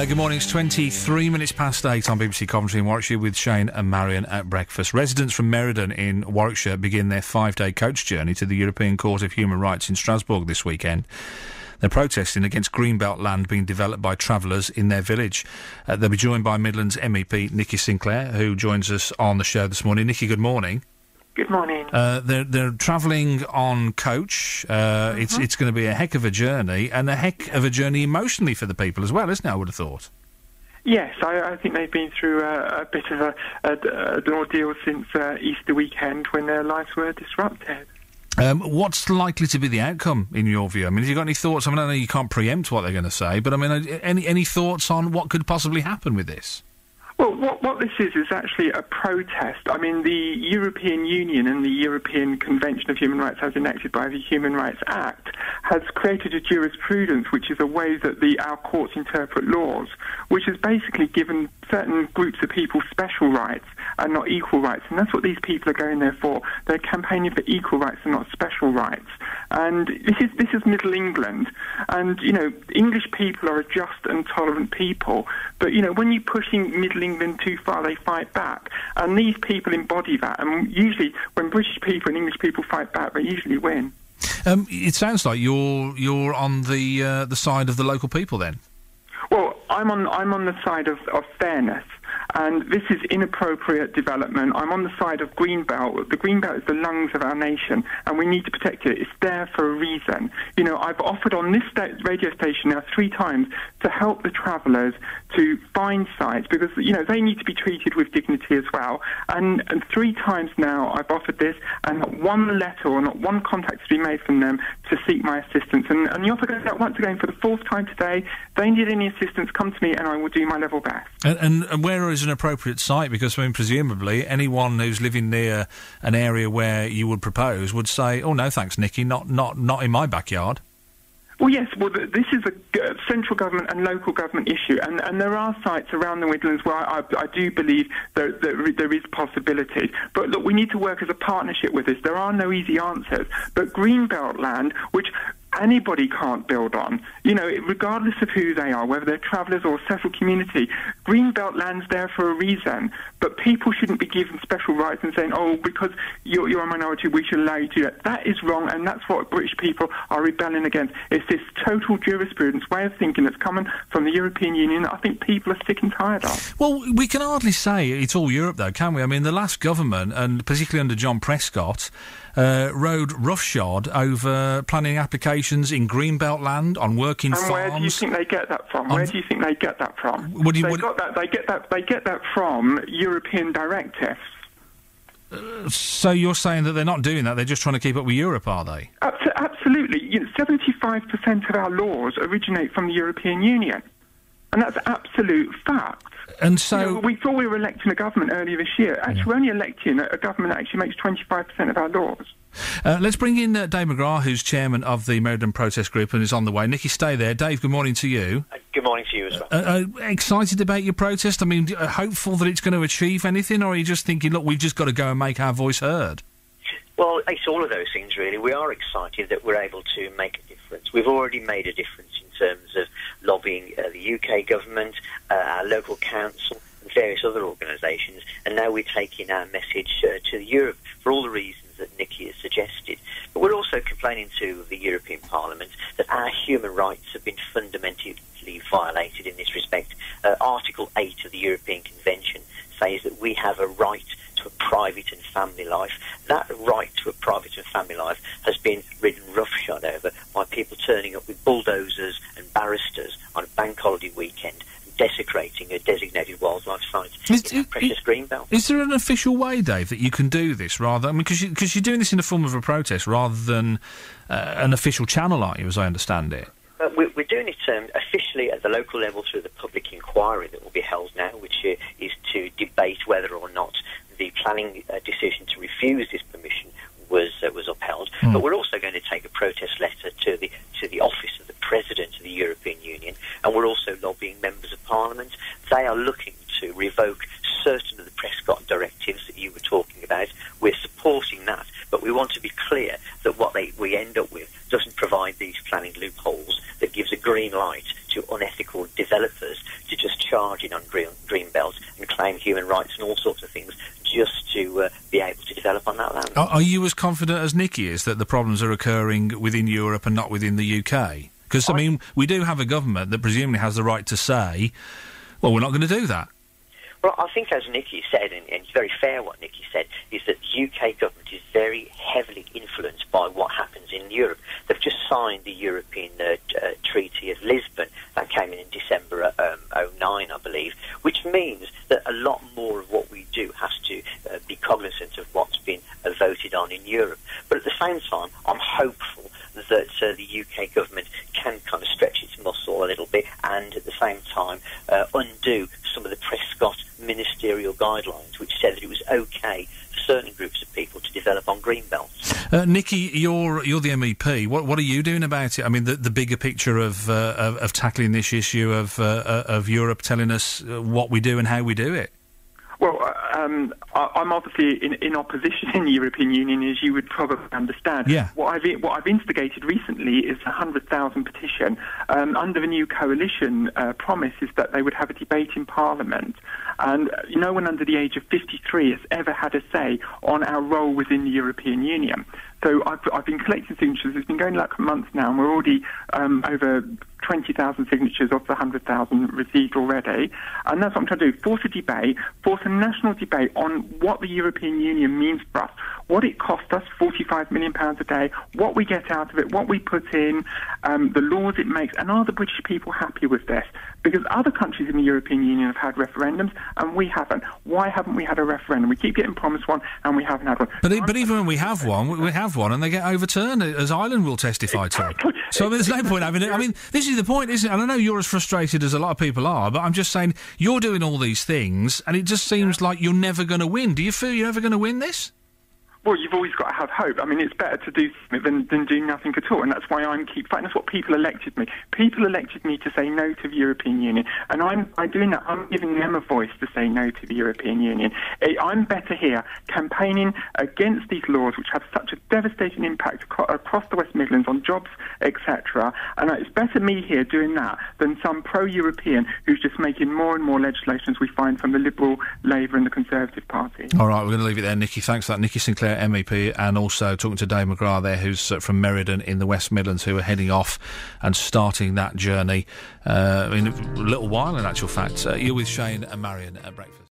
Good morning, it's 23 minutes past 8 on BBC Coventry and Warwickshire with Shane and Marion at breakfast. Residents from Meriden in Warwickshire begin their 5-day coach journey to the European Court of Human Rights in Strasbourg this weekend. They're protesting against greenbelt land being developed by travellers in their village. They'll be joined by Midlands MEP Nikki Sinclaire, who joins us on the show this morning. Nikki, good morning. Good morning. They're travelling on coach. It's going to be a heck of a journey, and a heck of a journey emotionally for the people as well, isn't it, I would have thought? Yes, I think they've been through a bit of an ordeal since Easter weekend when their lives were disrupted. What's likely to be the outcome, in your view? I mean, have you got any thoughts? I mean, I know you can't preempt what they're going to say, but I mean, any thoughts on what could possibly happen with this? Well, what this is actually a protest. I mean, the European Union and the European Convention of Human Rights, as enacted by the Human Rights Act, has created a jurisprudence, which is a way that our courts interpret laws, which has basically given certain groups of people special rights and not equal rights. And that's what these people are going there for. They're campaigning for equal rights and not special rights. And this is Middle England. And, you know, English people are a just and tolerant people. But, you know, when you're pushing Middle England too far, they fight back. And these people embody that. And usually, when British people and English people fight back, they usually win. It sounds like you're on the side of the local people, then. Well, I'm on the side of fairness. And this is inappropriate development. I'm on the side of Greenbelt. The Greenbelt is the lungs of our nation, and we need to protect it. It's there for a reason. You know, I've offered on this radio station now 3 times to help the travellers to find sites because, you know, they need to be treated with dignity as well. And 3 times now I've offered this, and not one letter or not one contact has been made from them to seek my assistance. And the offer goes out once again for the 4th time today. If they need any assistance, come to me and I will do my level best. And where is an appropriate site? Because, I mean, presumably anyone who's living near an area where you would propose would say, oh, no, thanks, Nikki, not in my backyard. Well, yes. Well, this is a central government and local government issue, and there are sites around the Midlands where I do believe there is possibility. But look, we need to work as a partnership with this. There are no easy answers. But Greenbelt land, which anybody can't build on, you know, regardless of who they are, whether they're travellers or a settled community, Greenbelt land's there for a reason. But people shouldn't be given special rights and saying, oh, because you're a minority, we should allow you to do that. That is wrong, and that's what British people are rebelling against. It's this total jurisprudence way of thinking that's coming from the European Union that I think people are sick and tired of. Well, we can hardly say it's all Europe, though, can we? I mean, the last government, and particularly under John Prescott, rode roughshod over planning applications in Greenbelt land on working farms. And where do you think they get that from? Where do you think they get that from? They get that from European directives. So you're saying that they're not doing that, they're just trying to keep up with Europe, are they? Absolutely. You know, 75% of our laws originate from the European Union. And that's absolute fact. And so... You know, we thought we were electing a government earlier this year. Actually, we're only electing a government that actually makes 25% of our laws. Let's bring in Dave McGrath, who's chairman of the Meriden Protest Group and is on the way. Nikki, stay there. Dave, good morning to you. Good morning to you as well. Excited about your protest? I mean, hopeful that it's going to achieve anything, or are you just thinking, look, we've just got to go and make our voice heard? Well, it's all of those things, really. We are excited that we're able to make a difference. We've already made a difference in terms of lobbying the UK government, our local council, and various other organisations, and now we're taking our message to Europe for all the reasons that Nikki has suggested. But we're also complaining to the European Parliament that our human rights have been fundamentally violated in this respect. Article 8 of the European Convention says that we have a right to a private and family life. That right to a private and family life has been ridden roughshod over by people turning up with bulldozers and barristers on a bank holiday weekend, desecrating a designated wildlife site in our precious Greenbelt. Is there an official way, Dave, that you can do this rather... I mean, because you're doing this in the form of a protest rather than an official channel, aren't you, as I understand it? We're doing it officially at the local level through the public inquiry that will be held now, which is to debate whether or not the planning decision to refuse this permission was upheld. But we're also going to take a protest letter to the office of the President of the European Union, and we're also lobbying members of Parliament. They are looking to revoke certain of the Prescott directives that you were talking about. We're supporting that, but we want to be clear clear that what we end up with doesn't provide these planning loopholes that gives a green light to unethical developers to just charge in on green belts and claim human rights and all sorts of things just to be able to develop on that land. Are you as confident as Nikki is that the problems are occurring within Europe and not within the UK? Because, I mean, we do have a government that presumably has the right to say, well, we're not going to do that. Well, I think, as Nikki said, and it's very fair what Nikki said, is that the UK government is very heavily influenced by what happens in Europe. They've just signed the European Treaty of Lisbon. That came in December 2009, I believe, which means that a lot more of what we do has to be cognizant of what's been voted on in Europe. But at the same time, I'm hopeful that the UK government can kind of stretch its muscle a little bit and at the same time undo some of the Prescott ministerial guidelines which said that it was okay for certain groups of people to develop on green belts. Nikki, you're the MEP. What are you doing about it? I mean, the bigger picture of tackling this issue of Europe telling us what we do and how we do it. Well, I'm obviously in opposition in the European Union, as you would probably understand. Yeah. What I've instigated recently is a 100,000 petition under the new coalition promise is that they would have a debate in Parliament. And no one under the age of 53 has ever had a say on our role within the European Union. So I've been collecting signatures. It's been going like months now, and we're already over 20,000 signatures of the 100,000 received already. And that's what I'm trying to do, force a national debate on what the European Union means for us, what it costs us, £45 million a day, what we get out of it, what we put in, the laws it makes, and are the British people happy with this? Because other countries in the European Union have had referendums, and we haven't. Why haven't we had a referendum? We keep getting promised one, and we haven't had one. But even when we have one, and they get overturned, as Ireland will testify to. So I mean, there's no point having it. I mean, this is the point, isn't it? And I know you're as frustrated as a lot of people are, but I'm just saying, you're doing all these things, and it just seems like you're never going to win. Do you feel you're never going to win this? Well, you've always got to have hope. I mean, it's better to do something than do nothing at all, and that's why I keep fighting. That's what people elected me. People elected me to say no to the European Union, and by doing that, I'm giving them a voice to say no to the European Union. I'm better here campaigning against these laws which have such a devastating impact across the West Midlands on jobs, etc., and it's better me here doing that than some pro-European who's just making more and more legislation as we find from the Liberal, Labour and the Conservative Party. All right, we're going to leave it there, Nikki. Thanks for that. Nikki Sinclaire MEP, and also talking to Dave McGrath there, who's from Meriden in the West Midlands, who are heading off and starting that journey in a little while, in actual fact. You're with Shane and Marion at breakfast.